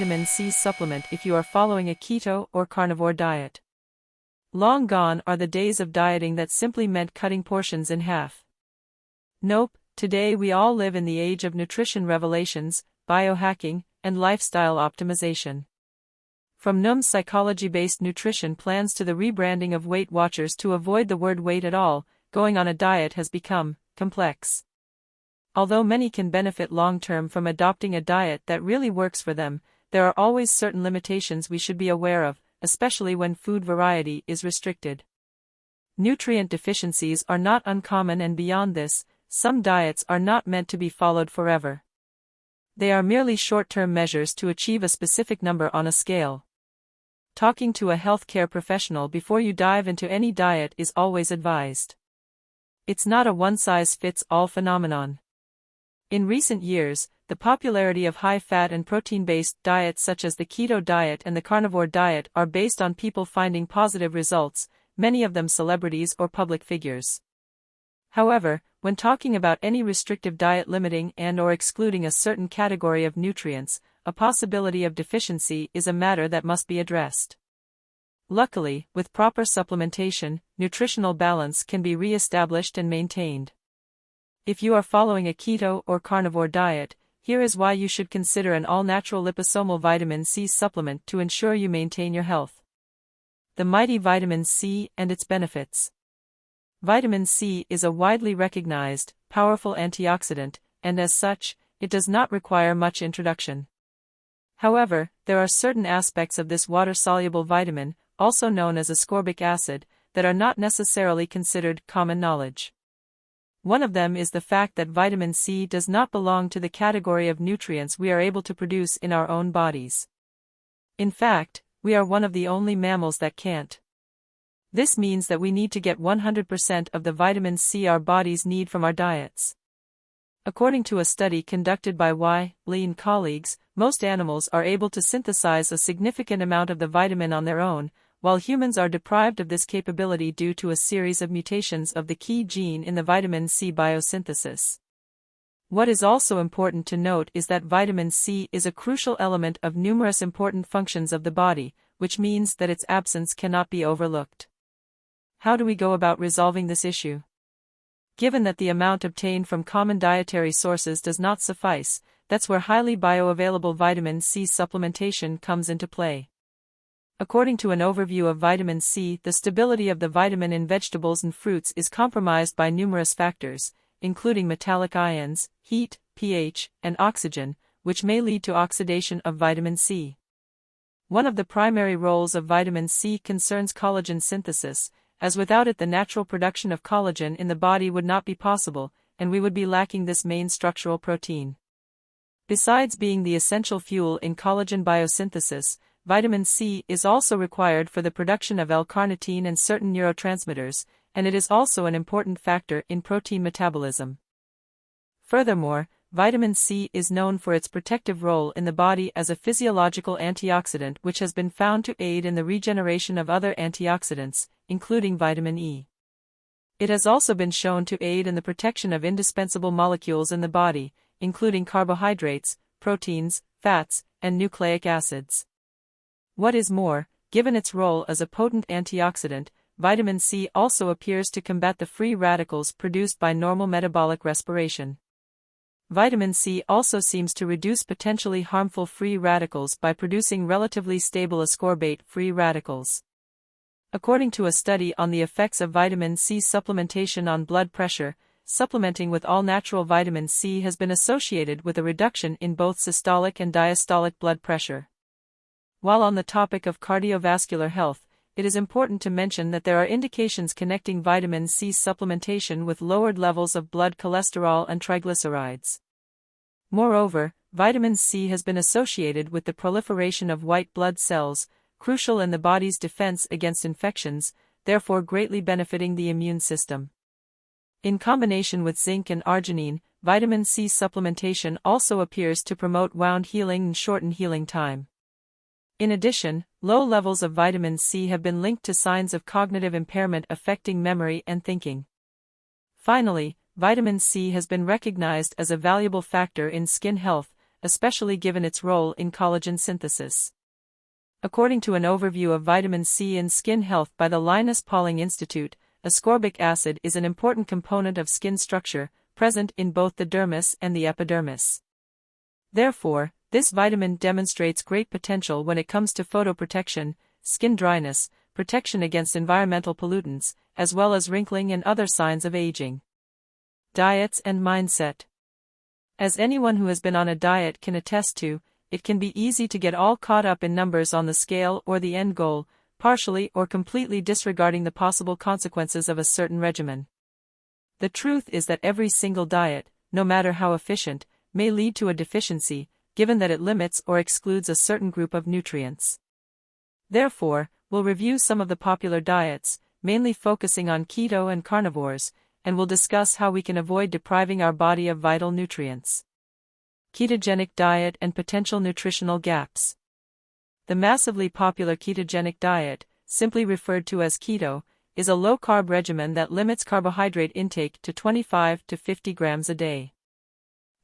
vitamin C supplement if you are following a keto or carnivore diet. Long gone are the days of dieting that simply meant cutting portions in half. Nope, today we all live in the age of nutrition revelations, biohacking, and lifestyle optimization. From Noom's psychology-based nutrition plans to the rebranding of Weight Watchers to avoid the word weight at all, going on a diet has become complex. Although many can benefit long-term from adopting a diet that really works for them, there are always certain limitations we should be aware of, especially when food variety is restricted. Nutrient deficiencies are not uncommon, and beyond this, some diets are not meant to be followed forever. They are merely short-term measures to achieve a specific number on a scale. Talking to a healthcare professional before you dive into any diet is always advised. It's not a one-size-fits-all phenomenon. In recent years, the popularity of high-fat and protein-based diets such as the keto diet and the carnivore diet are based on people finding positive results, many of them celebrities or public figures. However, when talking about any restrictive diet limiting and/or excluding a certain category of nutrients, a possibility of deficiency is a matter that must be addressed. Luckily, with proper supplementation, nutritional balance can be re-established and maintained. If you are following a keto or carnivore diet, here is why you should consider an all-natural liposomal vitamin C supplement to ensure you maintain your health. The mighty vitamin C and its benefits. Vitamin C is a widely recognized, powerful antioxidant, and as such, it does not require much introduction. However, there are certain aspects of this water-soluble vitamin, also known as ascorbic acid, that are not necessarily considered common knowledge. One of them is the fact that vitamin C does not belong to the category of nutrients we are able to produce in our own bodies. In fact, we are one of the only mammals that can't. This means that we need to get 100% of the vitamin C our bodies need from our diets. According to a study conducted by Lee and colleagues, most animals are able to synthesize a significant amount of the vitamin on their own, while humans are deprived of this capability due to a series of mutations of the key gene in the vitamin C biosynthesis. What is also important to note is that vitamin C is a crucial element of numerous important functions of the body, which means that its absence cannot be overlooked. How do we go about resolving this issue? Given that the amount obtained from common dietary sources does not suffice, that's where highly bioavailable vitamin C supplementation comes into play. According to an overview of vitamin C, the stability of the vitamin in vegetables and fruits is compromised by numerous factors, including metallic ions, heat, pH, and oxygen, which may lead to oxidation of vitamin C. One of the primary roles of vitamin C concerns collagen synthesis, as without it the natural production of collagen in the body would not be possible, and we would be lacking this main structural protein. Besides being the essential fuel in collagen biosynthesis, vitamin C is also required for the production of L-carnitine and certain neurotransmitters, and it is also an important factor in protein metabolism. Furthermore, vitamin C is known for its protective role in the body as a physiological antioxidant which has been found to aid in the regeneration of other antioxidants, including vitamin E. It has also been shown to aid in the protection of indispensable molecules in the body, including carbohydrates, proteins, fats, and nucleic acids. What is more, given its role as a potent antioxidant, vitamin C also appears to combat the free radicals produced by normal metabolic respiration. Vitamin C also seems to reduce potentially harmful free radicals by producing relatively stable ascorbate free radicals. According to a study on the effects of vitamin C supplementation on blood pressure, supplementing with all-natural vitamin C has been associated with a reduction in both systolic and diastolic blood pressure. While on the topic of cardiovascular health, it is important to mention that there are indications connecting vitamin C supplementation with lowered levels of blood cholesterol and triglycerides. Moreover, vitamin C has been associated with the proliferation of white blood cells, crucial in the body's defense against infections, therefore greatly benefiting the immune system. In combination with zinc and arginine, vitamin C supplementation also appears to promote wound healing and shorten healing time. In addition, low levels of vitamin C have been linked to signs of cognitive impairment affecting memory and thinking. Finally, vitamin C has been recognized as a valuable factor in skin health, especially given its role in collagen synthesis. According to an overview of vitamin C in Skin Health by the Linus Pauling Institute, ascorbic acid is an important component of skin structure, present in both the dermis and the epidermis. Therefore, this vitamin demonstrates great potential when it comes to photoprotection, skin dryness, protection against environmental pollutants, as well as wrinkling and other signs of aging. Diets and mindset. As anyone who has been on a diet can attest to, it can be easy to get all caught up in numbers on the scale or the end goal, partially or completely disregarding the possible consequences of a certain regimen. The truth is that every single diet, no matter how efficient, may lead to a deficiency, given that it limits or excludes a certain group of nutrients. Therefore, we'll review some of the popular diets, mainly focusing on keto and carnivores, and we'll discuss how we can avoid depriving our body of vital nutrients. Ketogenic diet and potential nutritional gaps. The massively popular ketogenic diet, simply referred to as keto, is a low-carb regimen that limits carbohydrate intake to 25 to 50 grams a day.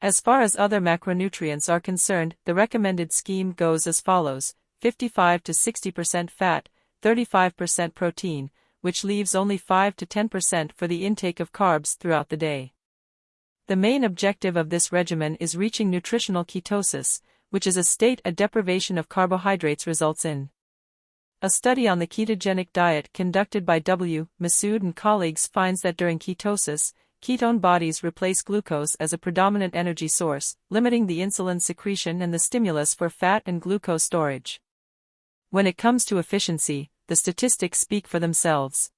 As far as other macronutrients are concerned, the recommended scheme goes as follows: 55 to 60% fat, 35% protein, which leaves only 5 to 10% for the intake of carbs throughout the day. The main objective of this regimen is reaching nutritional ketosis, which is a state a deprivation of carbohydrates results in. A study on the ketogenic diet conducted by W. Masood and colleagues finds that during ketosis, ketone bodies replace glucose as a predominant energy source, limiting the insulin secretion and the stimulus for fat and glucose storage. When it comes to efficiency, the statistics speak for themselves.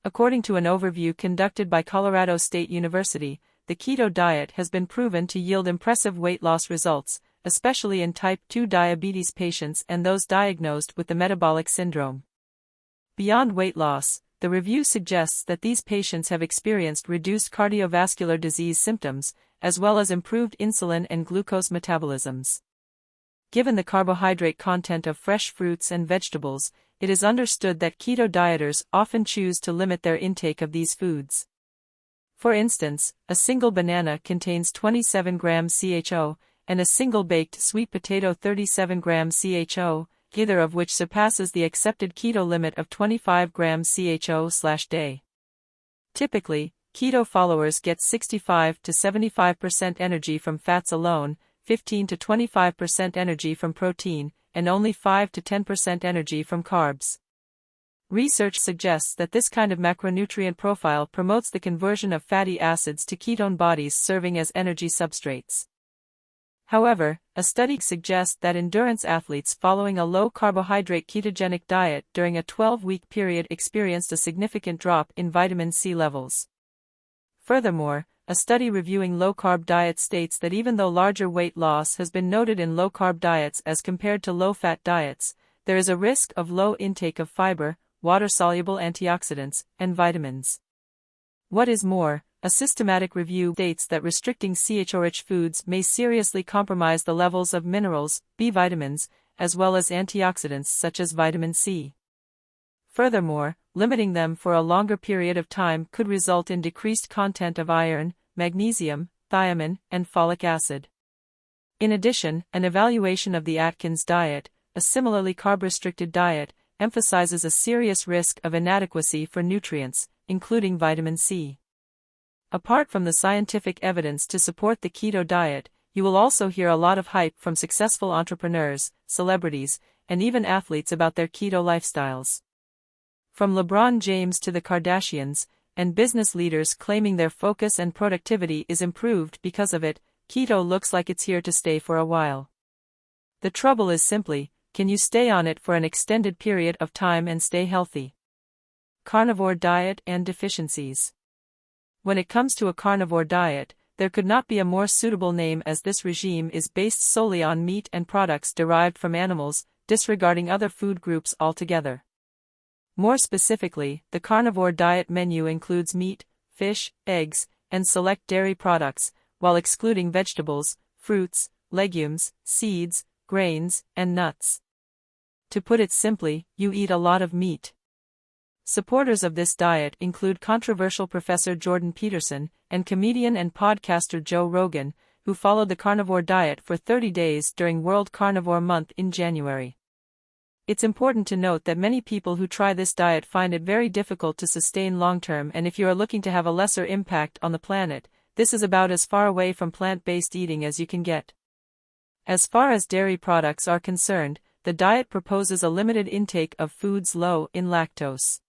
According to an overview conducted by Colorado State University, the keto diet has been proven to yield impressive weight loss results, especially in type 2 diabetes patients and those diagnosed with the metabolic syndrome. Beyond weight loss, the review suggests that these patients have experienced reduced cardiovascular disease symptoms, as well as improved insulin and glucose metabolisms. Given the carbohydrate content of fresh fruits and vegetables, it is understood that keto dieters often choose to limit their intake of these foods. For instance, a single banana contains 27 grams CHO, and a single baked sweet potato 37 grams CHO, either of which surpasses the accepted keto limit of 25 grams CHO/day. Typically, keto followers get 65 to 75% energy from fats alone, 15 to 25% energy from protein, and only 5 to 10% energy from carbs. Research suggests that this kind of macronutrient profile promotes the conversion of fatty acids to ketone bodies serving as energy substrates. However, a study suggests that endurance athletes following a low-carbohydrate ketogenic diet during a 12-week period experienced a significant drop in vitamin C levels. Furthermore, a study reviewing low-carb diets states that even though larger weight loss has been noted in low-carb diets as compared to low-fat diets, there is a risk of low intake of fiber, water-soluble antioxidants, and vitamins. What is more, a systematic review states that restricting CHO-rich foods may seriously compromise the levels of minerals, B vitamins, as well as antioxidants such as vitamin C. Furthermore, limiting them for a longer period of time could result in decreased content of iron, magnesium, thiamine, and folic acid. In addition, an evaluation of the Atkins diet, a similarly carb-restricted diet, emphasizes a serious risk of inadequacy for nutrients, including vitamin C. Apart from the scientific evidence to support the keto diet, you will also hear a lot of hype from successful entrepreneurs, celebrities, and even athletes about their keto lifestyles. From LeBron James to the Kardashians, and business leaders claiming their focus and productivity is improved because of it, keto looks like it's here to stay for a while. The trouble is simply, can you stay on it for an extended period of time and stay healthy? Carnivore diet and deficiencies. When it comes to a carnivore diet, there could not be a more suitable name, as this regime is based solely on meat and products derived from animals, disregarding other food groups altogether. More specifically, the carnivore diet menu includes meat, fish, eggs, and select dairy products, while excluding vegetables, fruits, legumes, seeds, grains, and nuts. To put it simply, you eat a lot of meat. Supporters of this diet include controversial Professor Jordan Peterson and comedian and podcaster Joe Rogan, who followed the carnivore diet for 30 days during World Carnivore Month in January. It's important to note that many people who try this diet find it very difficult to sustain long-term, and if you are looking to have a lesser impact on the planet, this is about as far away from plant-based eating as you can get. As far as dairy products are concerned, the diet proposes a limited intake of foods low in lactose.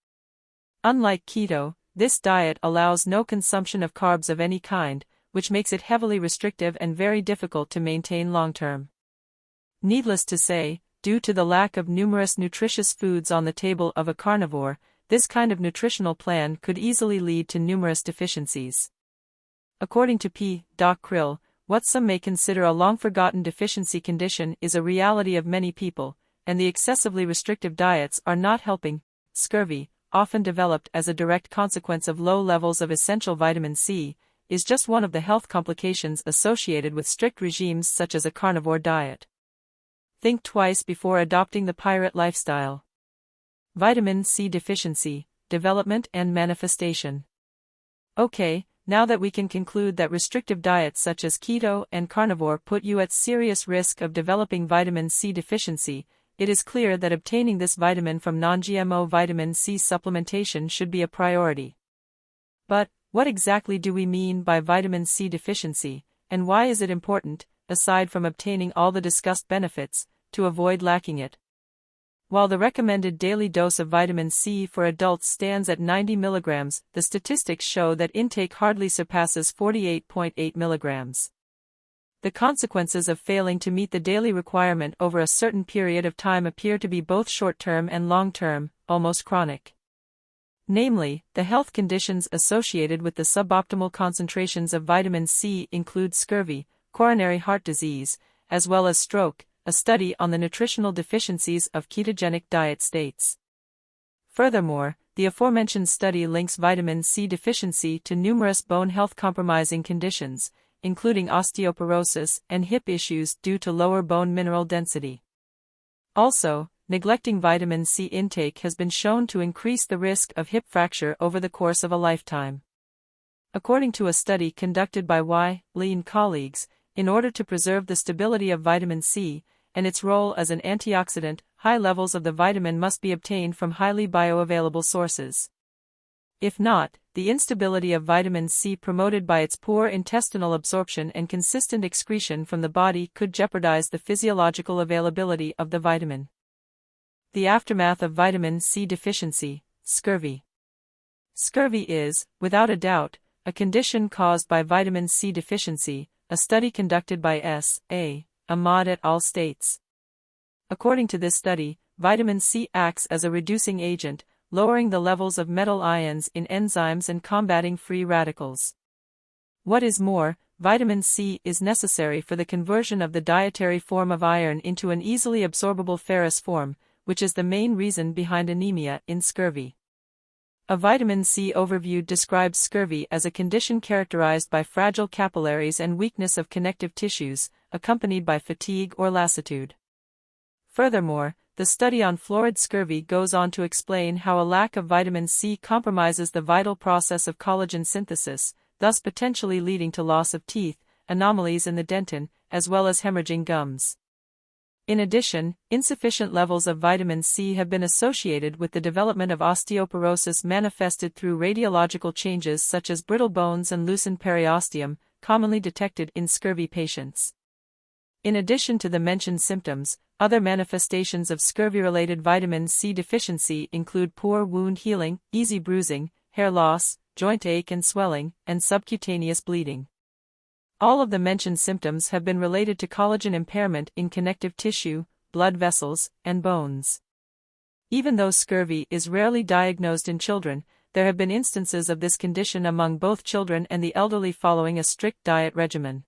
Unlike keto, this diet allows no consumption of carbs of any kind, which makes it heavily restrictive and very difficult to maintain long-term. Needless to say, due to the lack of numerous nutritious foods on the table of a carnivore, this kind of nutritional plan could easily lead to numerous deficiencies. According to P. Doc Krill, what some may consider a long-forgotten deficiency condition is a reality of many people, and the excessively restrictive diets are not helping. Scurvy, often developed as a direct consequence of low levels of essential vitamin C, is just one of the health complications associated with strict regimes such as a carnivore diet. Think twice before adopting the pirate lifestyle. Vitamin C deficiency, development and manifestation. Okay, now that we can conclude that restrictive diets such as keto and carnivore put you at serious risk of developing vitamin C deficiency, it is clear that obtaining this vitamin from non-GMO vitamin C supplementation should be a priority. But, what exactly do we mean by vitamin C deficiency, and why is it important, aside from obtaining all the discussed benefits, to avoid lacking it? While the recommended daily dose of vitamin C for adults stands at 90 mg, the statistics show that intake hardly surpasses 48.8 mg. The consequences of failing to meet the daily requirement over a certain period of time appear to be both short-term and long-term, almost chronic. Namely, the health conditions associated with the suboptimal concentrations of vitamin C include scurvy, coronary heart disease, as well as stroke. A study on the nutritional deficiencies of ketogenic diet states. Furthermore, the aforementioned study links vitamin C deficiency to numerous bone health compromising conditions, including osteoporosis and hip issues due to lower bone mineral density. Also, neglecting vitamin C intake has been shown to increase the risk of hip fracture over the course of a lifetime. According to a study conducted by Y. Lee and colleagues, in order to preserve the stability of vitamin C, and its role as an antioxidant, high levels of the vitamin must be obtained from highly bioavailable sources. If not, the instability of vitamin C promoted by its poor intestinal absorption and consistent excretion from the body could jeopardize the physiological availability of the vitamin. The aftermath of vitamin C deficiency, scurvy. Scurvy is, without a doubt, a condition caused by vitamin C deficiency, a study conducted by S.A. Ahmad et al. States. According to this study, vitamin C acts as a reducing agent, lowering the levels of metal ions in enzymes and combating free radicals. What is more, vitamin C is necessary for the conversion of the dietary form of iron into an easily absorbable ferrous form, which is the main reason behind anemia in scurvy. A vitamin C overview describes scurvy as a condition characterized by fragile capillaries and weakness of connective tissues, accompanied by fatigue or lassitude. Furthermore, the study on florid scurvy goes on to explain how a lack of vitamin C compromises the vital process of collagen synthesis, thus potentially leading to loss of teeth, anomalies in the dentin, as well as hemorrhaging gums. In addition, insufficient levels of vitamin C have been associated with the development of osteoporosis manifested through radiological changes such as brittle bones and loosened periosteum, commonly detected in scurvy patients. In addition to the mentioned symptoms, other manifestations of scurvy-related vitamin C deficiency include poor wound healing, easy bruising, hair loss, joint ache and swelling, and subcutaneous bleeding. All of the mentioned symptoms have been related to collagen impairment in connective tissue, blood vessels, and bones. Even though scurvy is rarely diagnosed in children, there have been instances of this condition among both children and the elderly following a strict diet regimen.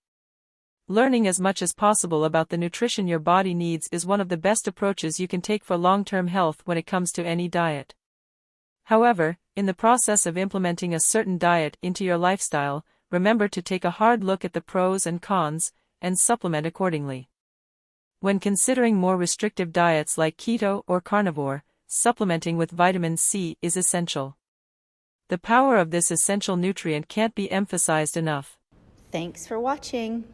Learning as much as possible about the nutrition your body needs is one of the best approaches you can take for long-term health when it comes to any diet. However, in the process of implementing a certain diet into your lifestyle, remember to take a hard look at the pros and cons, and supplement accordingly. When considering more restrictive diets like keto or carnivore, supplementing with vitamin C is essential. The power of this essential nutrient can't be emphasized enough. Thanks for watching.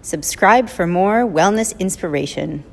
Subscribe for more wellness inspiration.